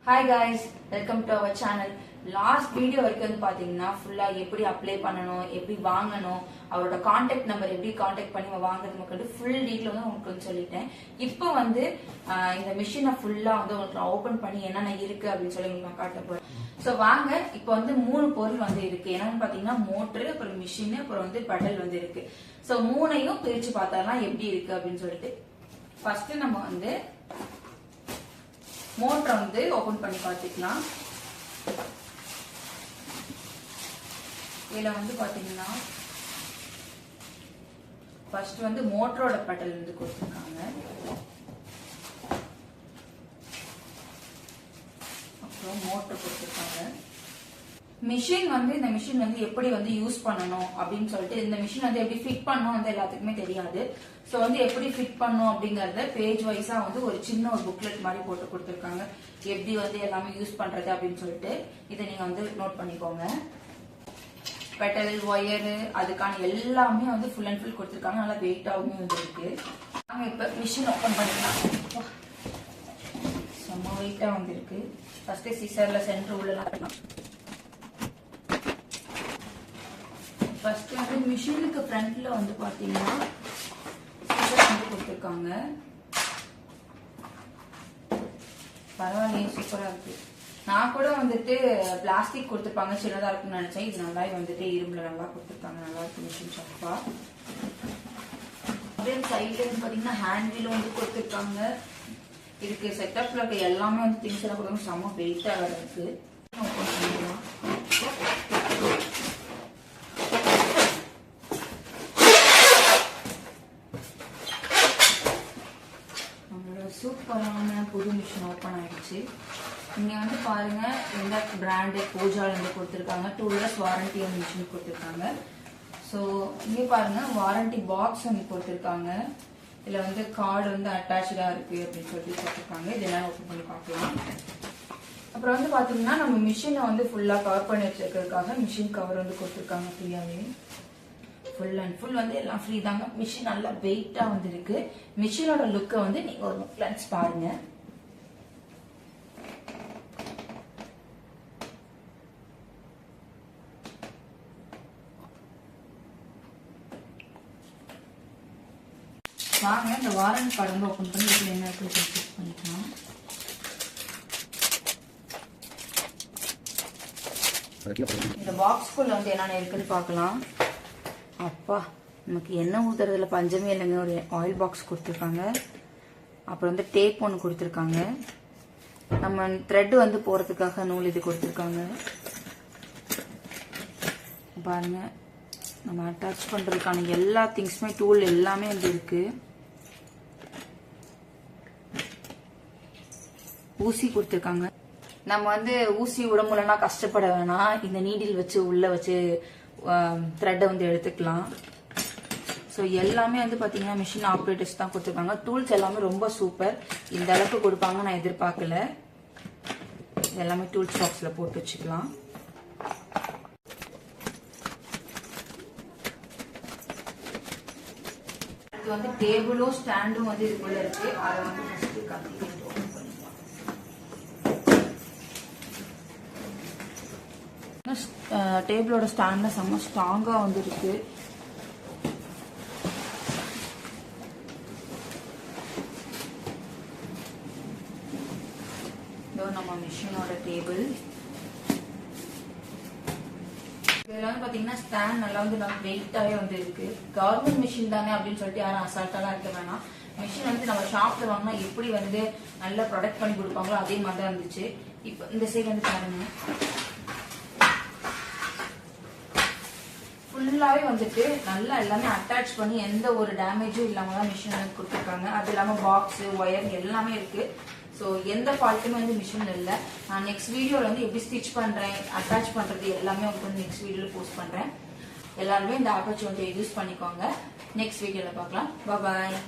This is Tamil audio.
Hi guys, welcome to our channel. Last video வரைக்கும் வந்து பாத்தீங்கன்னா ஃபுல்லா எப்படி அப்ளை பண்ணணும், எப்படி வாங்கணும், அவரோட கான்டாக்ட் நம்பர் எப்படி கான்டாக்ட் பண்ணி வாங்குறது மக்கள் ஃபுல் டீட்டெயில் வந்து உங்களுக்கு வந்து சொல்லிட்டேன். இப்போ வந்து இந்த மிஷினை ஃபுல்லா வந்து உங்களுக்கு நான் ஓபன் பண்ணி என்னென்ன இருக்கு அப்படின்னு சொல்லி உங்களுக்கு நான் காட்ட போறேன். ஸோ வாங்க, இப்போ வந்து 3 பொருள் வந்து இருக்கு. என்னன்னு பாத்தீங்கன்னா மோட்டரு, அப்புறம் மிஷின், அப்புறம் வந்து பெடல் வந்து இருக்கு. ஸோ 3ஐயும் பிரிச்சு பார்த்தாலாம் எப்படி இருக்கு அப்படின்னு சொல்லிட்டு ஃபர்ஸ்ட் நம்ம வந்து மோட்டரை வந்து ஓபன் பண்ணி பார்த்துக்கலாம். இதுல வந்து பாத்தீங்கன்னா ஃபர்ஸ்ட் வந்து மோட்டரோட பெடல் வந்து கொடுத்திருக்காங்க. அப்புறம் மோட்டர் கொடுத்திருக்காங்க. மிஷின் வந்து இந்த மிஷின் வந்து எப்படி வந்து யூஸ் பண்ணணும் அப்படின்னு சொல்லிட்டு இந்த மிஷின் வந்து எப்படி ஃபிட் பண்ணணும் வந்து எல்லாத்துக்குமே தெரியாது. ஸோ வந்து எப்படி ஃபிட் பண்ணணும் அப்படிங்கறத பேஜ் வைஸா வந்து ஒரு சின்ன ஒரு புக்லெட் மாதிரி போட்டு கொடுத்திருக்காங்க. எப்படி வந்து எல்லாமே யூஸ் பண்றது அப்படின்னு சொல்லிட்டு இதை நீங்க வந்து நோட் பண்ணிக்கோங்க. பெட்டல், ஒயரு, அதுக்கான எல்லாமே வந்து ஃபுல் அண்ட் ஃபுல் கொடுத்துருக்காங்க. நல்லா வெயிட்டாகவும் வந்து இருக்கு. நாங்க இப்ப மிஷின் ஓபன் பண்ணிக்கலாம். செம்ம வெயிட்டா வந்து இருக்கு. ஃபர்ஸ்ட் சிசர்ல சென்டர் உள்ள ஃபர்ஸ்ட் வந்து மிஷினுக்கு ஃப்ரண்ட்ல வந்து பாத்தீங்கன்னா சிசர் வந்து கொடுத்துருக்காங்க. பரவாயில்லையே, சூப்பரா இருக்கு. நான் கூட வந்துட்டு பிளாஸ்டிக் கொடுத்துருப்பாங்க, சின்னதா இருக்குன்னு நினைச்சேன். இது நல்லா வந்துட்டு இரும்புல நல்லா கொடுத்துருக்காங்க. நல்லா இருக்கு மிஷின் ஷாப்பா. அப்படியே சைட்ல இருந்து பாத்தீங்கன்னா ஹேண்ட் வீலும் வந்து கொடுத்துருக்காங்க. இதுக்கு செட்டப்ல இருக்க எல்லாமே வந்து திங்ஸ் எல்லாம் கொடுக்க செம்ம வெயிட்டா வேற இருக்கு. நம்மளோட சூப்பரான புது மிஷின் ஓபன் ஆயிடுச்சு. இங்க வந்து பாருங்க, எந்த பிராண்டு பூஜால இருந்து கொடுத்திருக்காங்க. 2 இயர்ஸ் வாரண்டி அந்த மிஷின் கொடுத்திருக்காங்க. ஸோ இங்க பாருங்க, வாரண்டி பாக்ஸ் வந்து கொடுத்திருக்காங்க. இதுல வந்து கார்டு வந்து அட்டாச்சா இருக்கு அப்படின்னு சொல்லி கொடுத்திருக்காங்க. இதெல்லாம் ஓபன் பண்ணி பார்க்கலாம். அப்புறம் வந்து பாத்தீங்கன்னா நம்ம மிஷினை வந்து ஃபுல்லா கவர் பண்ணி வச்சிருக்கிறதுக்காக மிஷின் கவர் வந்து கொடுத்திருக்காங்க. ஃப்ரீயாவே ஃபுல் அண்ட் ஃபுல் வந்து எல்லாம் ஃப்ரீ தாங்க. மிஷின் நல்லா வெயிட்டா வந்து இருக்கு. மிஷினோட லுக்கை வந்து நீங்க ஒரு கிளான்ஸ் பாருங்க. வாங்க, இந்த வாரண்ட் கார்டு வந்து ஓபன் பண்ணி இதுல என்ன இருக்கு செக் பண்ணிக்கலாம். இந்த பாக்ஸ்குள்ள வந்து என்னென்ன இருக்குன்னு பார்க்கலாம். அப்பா, நமக்கு எண்ணெய் ஊத்துறதுல பஞ்சமே இல்லைங்க. ஒரு ஆயில் பாக்ஸ் கொடுத்துருக்காங்க. அப்புறம் வந்து டேப் ஒன்று கொடுத்துருக்காங்க. நம்ம த்ரெட் வந்து போறதுக்காக நூல் இது கொடுத்துருக்காங்க. பாருங்க, நம்ம அட்டாச் பண்றதுக்கான எல்லா திங்ஸுமே டூல் எல்லாமே வந்து இருக்கு. ஊசி கொடுத்துருக்காங்க. நம்ம வந்து ஊசி உடம்புலனா கஷ்டப்பட வேணாம். இந்த நீடில் வச்சு உள்ள வச்சு த்ரெட்டை வந்து எடுத்துக்கலாம். ஸோ எல்லாமே வந்து பாத்தீங்கன்னா மிஷின் ஆப்ரேட்டர்ஸ் தான் கொடுத்துருக்காங்க. டூல்ஸ் எல்லாமே ரொம்ப சூப்பர். இந்த அளவுக்கு கொடுப்பாங்க நான் எதிர்பார்க்கல. எல்லாமே டூல்ஸ் பாக்ஸ்ல போட்டு வச்சுக்கலாம். இது வந்து டேபிளும் ஸ்டாண்டும் வந்து இதுக்குள்ள இருக்கு. அதை வந்து ஃபர்ஸ்ட் கத்திட்டு ஓபன் பண்ணிக்கலாம். டேபிளோட ஸ்டாண்ட்ல செம்ம ஸ்ட்ராங்கா வந்து இருக்கு. நம்ம மிஷினோட டேபிள் இதெல்லாம் பாத்தீங்கன்னா ஸ்டாண்ட் நல்லா வந்து நம்ம வெயிட்டாவே வந்து இருக்கு. கவர்மெண்ட் மிஷின் தானே அப்படின்னு சொல்லிட்டு யாரும் அசால்ட்டாலாம் இருக்க வேணாம். மிஷின் வந்து நம்ம ஷாப்ல வாங்கினா எப்படி வந்து நல்லா ப்ரொடக்ட் பண்ணி கொடுப்பாங்களோ அதே மாதிரி தான் இருந்துச்சு. இப்போ இந்த சைடு வந்து பாருங்க, ஃபுல்லாவே வந்துட்டு நல்லா எல்லாமே அட்டாச் பண்ணி எந்த ஒரு டேமேஜும் இல்லாம தான் மிஷின் வந்து கொடுத்துருக்காங்க. அது இல்லாம பாக்ஸ், ஒயர் எல்லாமே இருக்கு. ஸோ எந்த ஃபால்ட்டுமே வந்து மிஷின் இல்லை. நான் நெக்ஸ்ட் வீடியோவில் வந்து எப்படி ஸ்டிச் பண்ணுறேன், அட்டாச் பண்ணுறது எல்லாமே உங்களுக்கு நெக்ஸ்ட் வீடியோவில் போஸ்ட் பண்ணுறேன். எல்லாருமே இந்த ஆப்பர்ச்சுனிட்டியை யூஸ் பண்ணிக்கோங்க. நெக்ஸ்ட் வீடியோவில் பார்க்கலாம். பாய்.